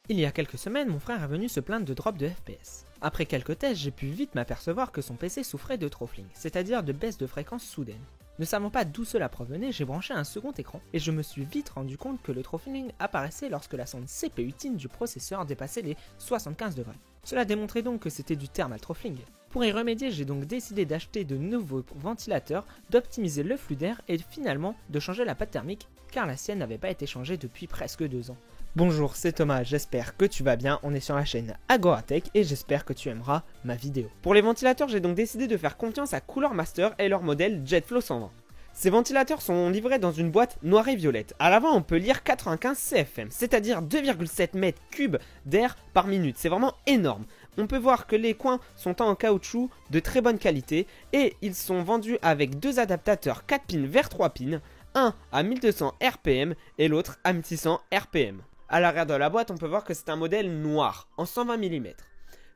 Il y a quelques semaines, mon frère est venu se plaindre de drop de FPS. Après quelques tests, j'ai pu vite m'apercevoir que son PC souffrait de throttling, c'est-à-dire de baisse de fréquence soudaine. Ne savant pas d'où cela provenait, j'ai branché un second écran et je me suis vite rendu compte que le throttling apparaissait lorsque la sonde CPU TIN du processeur dépassait les 75 degrés. Cela démontrait donc que c'était du thermal throttling. Pour y remédier, j'ai donc décidé d'acheter de nouveaux ventilateurs, d'optimiser le flux d'air et finalement de changer la pâte thermique car la sienne n'avait pas été changée depuis presque 2 ans. Bonjour, c'est Thomas, j'espère que tu vas bien, on est sur la chaîne Agoratech et j'espère que tu aimeras ma vidéo. Pour les ventilateurs, j'ai donc décidé de faire confiance à Cooler Master et leur modèle JetFlow 120. Ces ventilateurs sont livrés dans une boîte noire et violette. À l'avant, on peut lire 95 CFM, c'est-à-dire 2,7 mètres cubes d'air par minute. C'est vraiment énorme. On peut voir que les coins sont en caoutchouc de très bonne qualité et ils sont vendus avec deux adaptateurs 4 pins vers 3 pins, un à 1200 RPM et l'autre à 1600 RPM. À l'arrière de la boîte, on peut voir que c'est un modèle noir en 120 mm.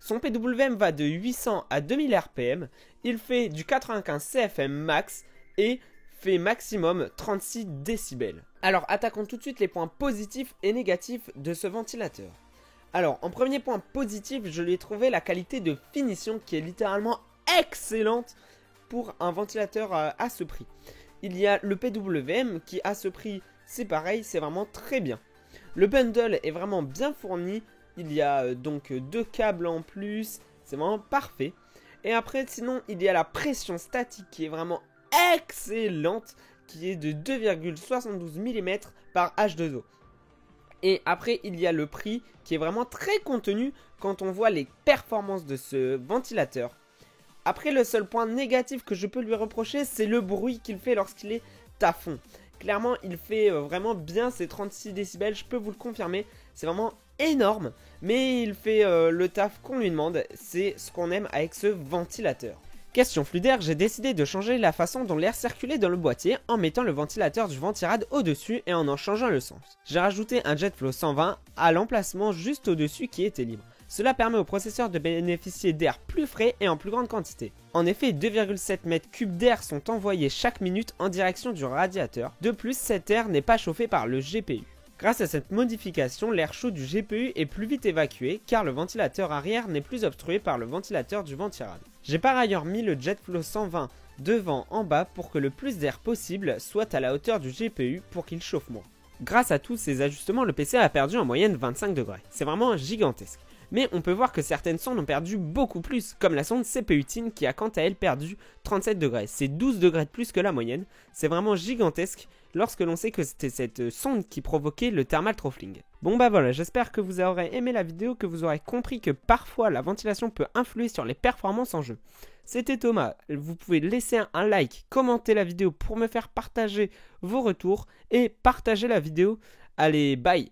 Son PWM va de 800 à 2000 RPM. Il fait du 95 CFM max et fait maximum 36 décibels. Alors attaquons tout de suite les points positifs et négatifs de ce ventilateur. Alors en premier point positif, je lui ai trouvé la qualité de finition qui est littéralement excellente pour un ventilateur à ce prix. Il y a le PWM qui à ce prix c'est pareil, c'est vraiment très bien. Le bundle est vraiment bien fourni, il y a donc deux câbles en plus, c'est vraiment parfait. Et après sinon il y a la pression statique qui est vraiment excellente, qui est de 2,72 mm par H2O. Et après il y a le prix qui est vraiment très contenu quand on voit les performances de ce ventilateur. Après le seul point négatif que je peux lui reprocher c'est le bruit qu'il fait lorsqu'il est à fond. Clairement, il fait vraiment bien ses 36 décibels, je peux vous le confirmer. C'est vraiment énorme, mais il fait le taf qu'on lui demande. C'est ce qu'on aime avec ce ventilateur. Question flux d'air, j'ai décidé de changer la façon dont l'air circulait dans le boîtier en mettant le ventilateur du Ventirad au-dessus et en changeant le sens. J'ai rajouté un JetFlow 120 à l'emplacement juste au-dessus qui était libre. Cela permet au processeur de bénéficier d'air plus frais et en plus grande quantité. En effet, 2,7 mètres cubes d'air sont envoyés chaque minute en direction du radiateur. De plus, cet air n'est pas chauffé par le GPU. Grâce à cette modification, l'air chaud du GPU est plus vite évacué car le ventilateur arrière n'est plus obstrué par le ventilateur du Ventirad. J'ai par ailleurs mis le JetFlow 120 devant en bas pour que le plus d'air possible soit à la hauteur du GPU pour qu'il chauffe moins. Grâce à tous ces ajustements, le PC a perdu en moyenne 25 degrés. C'est vraiment gigantesque. Mais on peut voir que certaines sondes ont perdu beaucoup plus, comme la sonde CPU TIN qui a quant à elle perdu 37 degrés. C'est 12 degrés de plus que la moyenne. C'est vraiment gigantesque lorsque l'on sait que c'était cette sonde qui provoquait le thermal throttling. Bon bah voilà, j'espère que vous aurez aimé la vidéo, que vous aurez compris que parfois la ventilation peut influer sur les performances en jeu. C'était Thomas, vous pouvez laisser un like, commenter la vidéo pour me faire partager vos retours et partager la vidéo. Allez, bye!